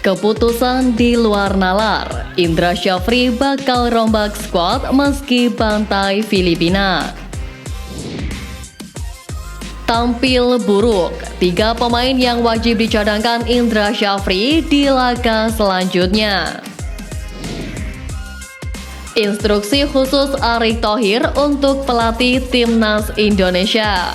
Keputusan di luar nalar, Indra Syafri bakal rombak skuad meski bantai Filipina. Tampil buruk, 3 pemain yang wajib dicadangkan Indra Syafri di laga selanjutnya. Instruksi khusus Erick Thohir untuk pelatih Timnas Indonesia.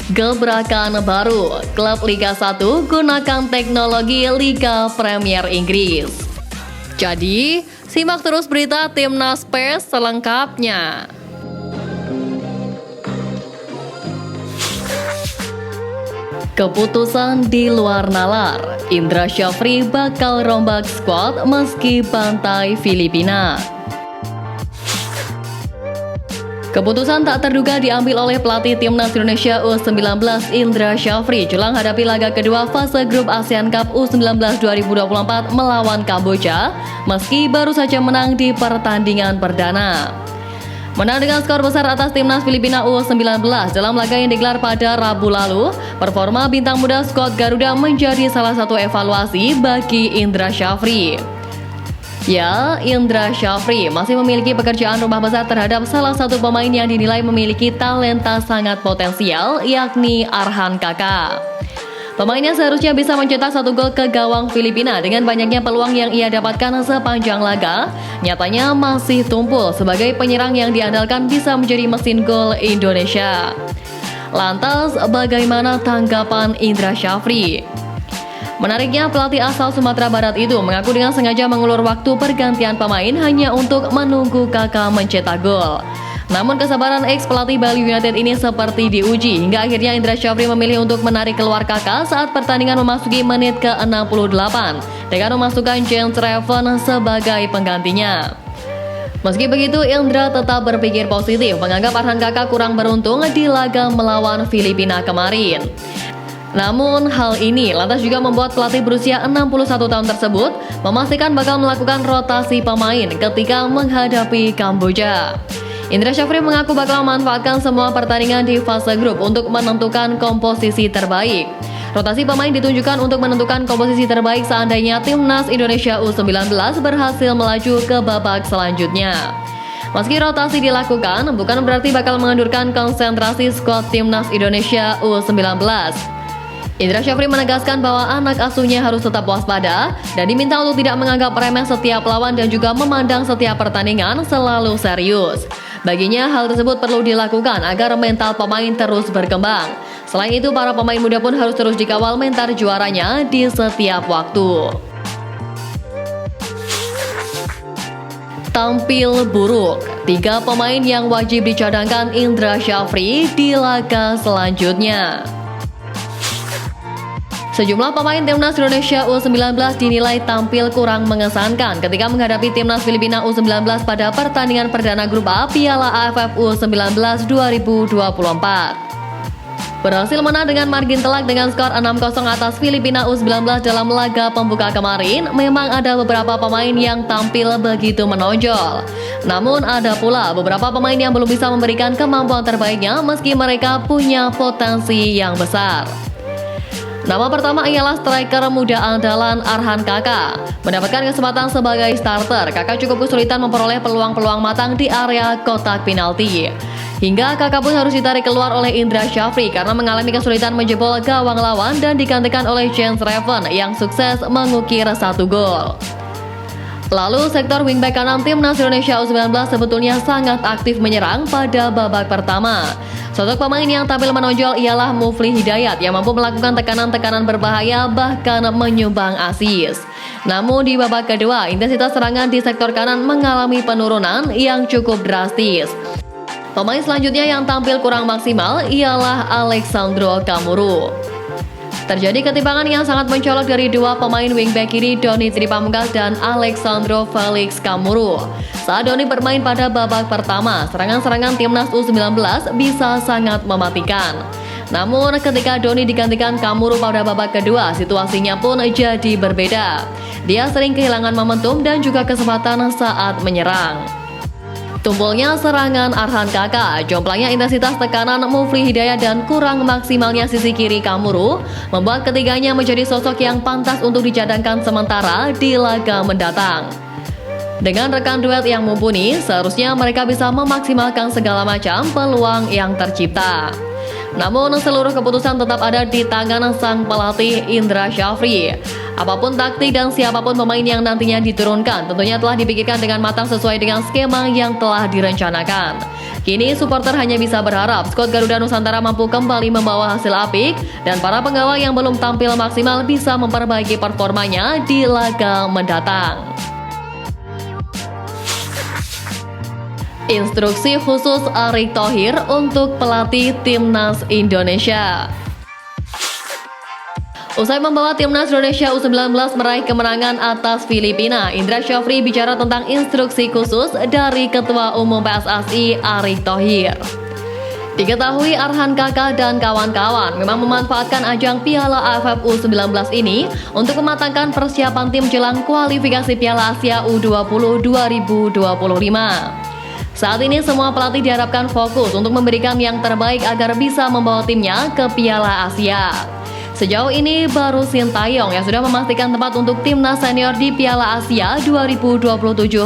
Gebrakan baru, klub Liga 1 gunakan teknologi Liga Premier Inggris. Jadi, simak terus berita Timnas PES selengkapnya. Keputusan di luar nalar, Indra Syafri bakal rombak skuad meski bantai Filipina. Keputusan tak terduga diambil oleh pelatih Timnas Indonesia U19 Indra Syafri jelang hadapi laga kedua fase grup ASEAN Cup U19 2024 melawan Kamboja meski baru saja menang di pertandingan perdana. Menang dengan skor besar atas Timnas Filipina U19 dalam laga yang digelar pada Rabu lalu, performa bintang muda skuad Garuda menjadi salah satu evaluasi bagi Indra Syafri. Ya, Indra Syafri masih memiliki pekerjaan rumah besar terhadap salah satu pemain yang dinilai memiliki talenta sangat potensial, yakni Arhan Kakak. Pemainnya seharusnya bisa mencetak 1 gol ke gawang Filipina dengan banyaknya peluang yang ia dapatkan sepanjang laga. Nyatanya masih tumpul sebagai penyerang yang diandalkan bisa menjadi mesin gol Indonesia. Lantas, bagaimana tanggapan Indra Syafri? Menariknya, pelatih asal Sumatera Barat itu mengaku dengan sengaja mengulur waktu pergantian pemain hanya untuk menunggu Kakak mencetak gol. Namun kesabaran ex-pelatih Bali United ini seperti diuji hingga akhirnya Indra Syafri memilih untuk menarik keluar Kakak saat pertandingan memasuki menit ke-68 dengan memasukkan James Reven sebagai penggantinya. Meski begitu, Indra tetap berpikir positif menganggap Arhan Kakak kurang beruntung di laga melawan Filipina kemarin. Namun hal ini lantas juga membuat pelatih berusia 61 tahun tersebut memastikan bakal melakukan rotasi pemain ketika menghadapi Kamboja. Indra Syafri mengaku bakal memanfaatkan semua pertandingan di fase grup untuk menentukan komposisi terbaik. Rotasi pemain ditunjukkan untuk menentukan komposisi terbaik seandainya Timnas Indonesia U19 berhasil melaju ke babak selanjutnya. Meski rotasi dilakukan, bukan berarti bakal mengendurkan konsentrasi skuad Timnas Indonesia U19. Indra Syafri menegaskan bahwa anak asuhnya harus tetap waspada dan diminta untuk tidak menganggap remeh setiap lawan dan juga memandang setiap pertandingan selalu serius. Baginya hal tersebut perlu dilakukan agar mental pemain terus berkembang. Selain itu, para pemain muda pun harus terus dikawal mental juaranya di setiap waktu. Tampil buruk, 3 pemain yang wajib dicadangkan Indra Syafri di laga selanjutnya. Sejumlah pemain Timnas Indonesia U19 dinilai tampil kurang mengesankan ketika menghadapi Timnas Filipina U19 pada pertandingan perdana grup A Piala AFF U19 2024. Berhasil menang dengan margin telak dengan skor 6-0 atas Filipina U19 dalam laga pembuka kemarin, memang ada beberapa pemain yang tampil begitu menonjol. Namun ada pula beberapa pemain yang belum bisa memberikan kemampuan terbaiknya meski mereka punya potensi yang besar. Nama pertama ialah striker muda andalan Arhan Kakak. Mendapatkan kesempatan sebagai starter, Kakak cukup kesulitan memperoleh peluang-peluang matang di area kotak penalti. Hingga Kakak pun harus ditarik keluar oleh Indra Syafri karena mengalami kesulitan menjebol gawang lawan dan digantikan oleh James Reven yang sukses mengukir 1 gol. Lalu sektor wingback kanan Timnas Indonesia U19 sebetulnya sangat aktif menyerang pada babak pertama. Sosok pemain yang tampil menonjol ialah Mufli Hidayat yang mampu melakukan tekanan-tekanan berbahaya bahkan menyumbang assist. Namun di babak kedua, intensitas serangan di sektor kanan mengalami penurunan yang cukup drastis. Pemain selanjutnya yang tampil kurang maksimal ialah Alexandro Kamuru. Terjadi ketimpangan yang sangat mencolok dari 2 pemain wingback kiri Doni Tripamungkas dan Alexandro Felix Kamuru. Saat Doni bermain pada babak pertama, serangan-serangan Timnas U19 bisa sangat mematikan. Namun ketika Doni digantikan Kamuru pada babak kedua, situasinya pun jadi berbeda. Dia sering kehilangan momentum dan juga kesempatan saat menyerang. Tumpulnya serangan Arhan Kakak, jomplangnya intensitas tekanan Mufli Hidayat dan kurang maksimalnya sisi kiri Kamuru membuat ketiganya menjadi sosok yang pantas untuk dicadangkan sementara di laga mendatang. Dengan rekan duet yang mumpuni, seharusnya mereka bisa memaksimalkan segala macam peluang yang tercipta. Namun seluruh keputusan tetap ada di tangan sang pelatih Indra Syafri. Apapun taktik dan siapapun pemain yang nantinya diturunkan tentunya telah dipikirkan dengan matang sesuai dengan skema yang telah direncanakan. Kini supporter hanya bisa berharap skuad Garuda Nusantara mampu kembali membawa hasil apik dan para penggawa yang belum tampil maksimal bisa memperbaiki performanya di laga mendatang. Instruksi khusus Erick Thohir untuk pelatih Timnas Indonesia. Usai membawa Timnas Indonesia U19 meraih kemenangan atas Filipina, Indra Syafri bicara tentang instruksi khusus dari Ketua Umum PSSI Erick Thohir. Diketahui Arhan Kakak dan kawan-kawan memang memanfaatkan ajang Piala AFF U19 ini untuk mematangkan persiapan tim jelang kualifikasi Piala Asia U20 2025. Saat ini semua pelatih diharapkan fokus untuk memberikan yang terbaik agar bisa membawa timnya ke Piala Asia. Sejauh ini baru Sintayong yang sudah memastikan tempat untuk timnas senior di Piala Asia 2027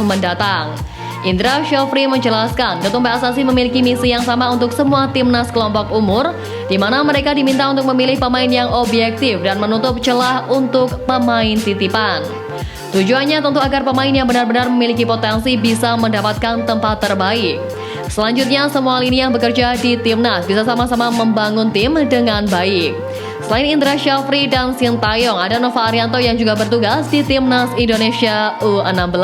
mendatang. Indra Syafri menjelaskan, Ketum PSSI memiliki misi yang sama untuk semua timnas kelompok umur, di mana mereka diminta untuk memilih pemain yang objektif dan menutup celah untuk pemain titipan. Tujuannya tentu agar pemain yang benar-benar memiliki potensi bisa mendapatkan tempat terbaik. Selanjutnya, semua lini yang bekerja di timnas bisa sama-sama membangun tim dengan baik. Selain Indra Syafri dan Sintayong, ada Nova Arianto yang juga bertugas di timnas Indonesia U16.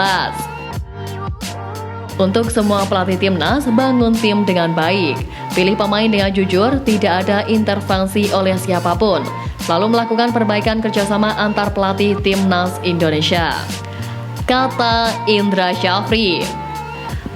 Untuk semua pelatih timnas, bangun tim dengan baik. Pilih pemain dengan jujur, tidak ada intervensi oleh siapapun. Selalu melakukan perbaikan kerjasama antar pelatih timnas Indonesia, kata Indra Syafri.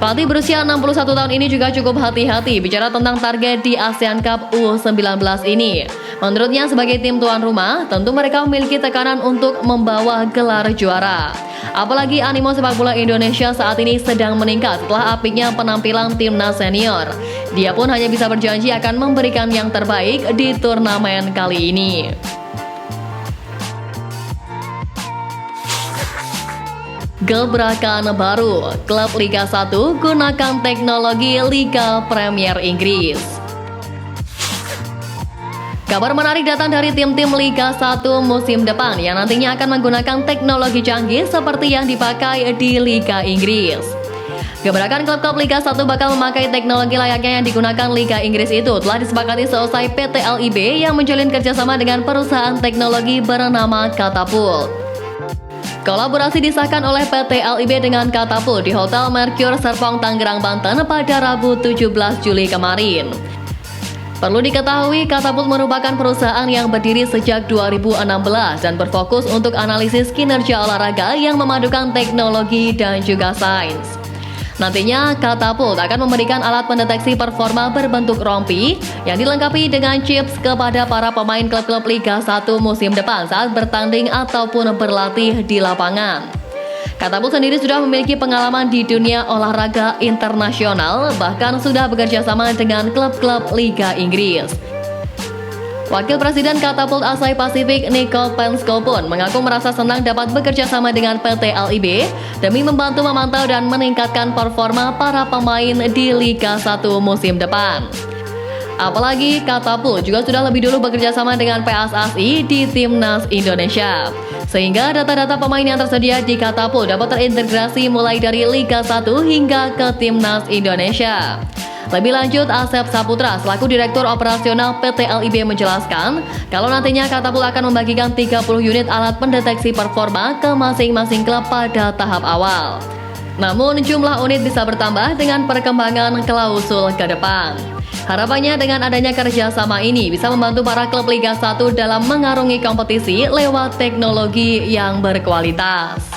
Pelatih berusia 61 tahun ini juga cukup hati-hati bicara tentang target di ASEAN Cup U19 ini. Menurutnya sebagai tim tuan rumah, tentu mereka memiliki tekanan untuk membawa gelar juara. Apalagi animo sepak bola Indonesia saat ini sedang meningkat setelah apiknya penampilan timnas senior. Dia pun hanya bisa berjanji akan memberikan yang terbaik di turnamen kali ini. Gebrakan baru, klub Liga 1 gunakan teknologi Liga Premier Inggris. Kabar menarik datang dari tim-tim Liga 1 musim depan yang nantinya akan menggunakan teknologi canggih seperti yang dipakai di Liga Inggris. Gebrakan klub-klub Liga 1 bakal memakai teknologi layaknya yang digunakan Liga Inggris itu telah disepakati seusai PT LIB yang menjalin kerjasama dengan perusahaan teknologi bernama Catapult. Kolaborasi disahkan oleh PT LIB dengan Catapult di Hotel Mercure Serpong, Tangerang, Banten pada Rabu 17 Juli kemarin. Perlu diketahui, Catapult merupakan perusahaan yang berdiri sejak 2016 dan berfokus untuk analisis kinerja olahraga yang memadukan teknologi dan juga sains. Nantinya, Catapult akan memberikan alat pendeteksi performa berbentuk rompi yang dilengkapi dengan chips kepada para pemain klub-klub Liga 1 musim depan saat bertanding ataupun berlatih di lapangan. Catapult sendiri sudah memiliki pengalaman di dunia olahraga internasional, bahkan sudah bekerja sama dengan klub-klub Liga Inggris. Wakil Presiden Catapult Asia Pasifik Nicole Pensko pun mengaku merasa senang dapat bekerja sama dengan PT LIB demi membantu memantau dan meningkatkan performa para pemain di Liga 1 musim depan. Apalagi Catapult juga sudah lebih dulu bekerja sama dengan PSSI di Timnas Indonesia, sehingga data-data pemain yang tersedia di Catapult dapat terintegrasi mulai dari Liga 1 hingga ke Timnas Indonesia. Lebih lanjut, Asep Saputra selaku Direktur Operasional PT LIB menjelaskan kalau nantinya Catapult akan membagikan 30 unit alat pendeteksi performa ke masing-masing klub pada tahap awal. Namun jumlah unit bisa bertambah dengan perkembangan klausul ke depan. Harapannya dengan adanya kerjasama ini bisa membantu para klub Liga 1 dalam mengarungi kompetisi lewat teknologi yang berkualitas.